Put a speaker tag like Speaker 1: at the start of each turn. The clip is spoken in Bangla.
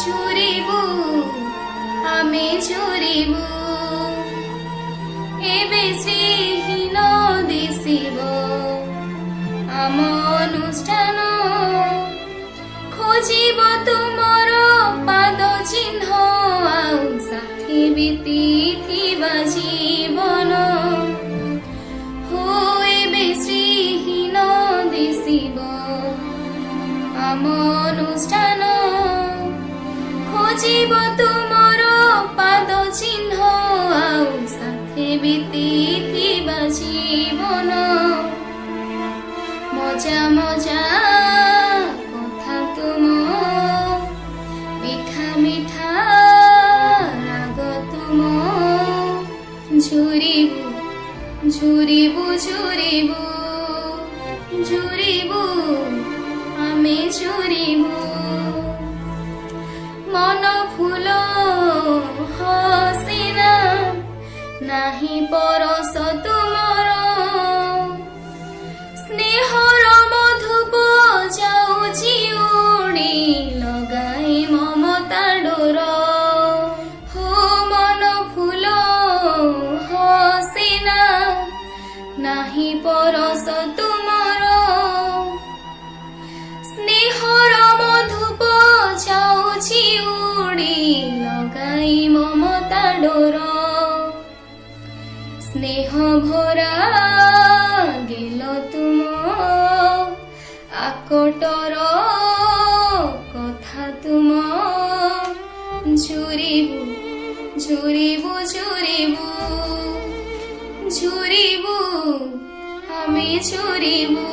Speaker 1: ঝুরিবু আমি ঝুরিবু এবে শ্রীহীন দিশিব আম অনুষ্ঠান খোঁজিব তুমর পাদ চিহ্ন আউ সাথী বিতিথিবা জীবন এবে শ্রীহীন দিশিব আম অনুষ্ঠান খোঁজিব তুমর পাদ চিহ্ন আউ সাথে বিতিথিবা জীবন মজা মজা কথা তুম মিঠা মিঠা রাগ তুম ঝুরিবু ঝুরিবু ঝুরিবু ঝুরিবু আমি ঝুরিবু মন ফুল হসিনা নাহি পরশ তুমর স্নেহর মধুপ যাউছি উড়ি লগাই মমতা ডোর হো মন ফুল হসিনা নাহি পরশ তুমর স্নেহর মধুপ যাউছি উড়ি লগাই মমতা ডোর স্নেহ ভরা গেল তুম আকটর কথা তুম ঝুরিবু ঝুরিবু ঝুরিবু ঝুরিবু আমি ঝুরিবু।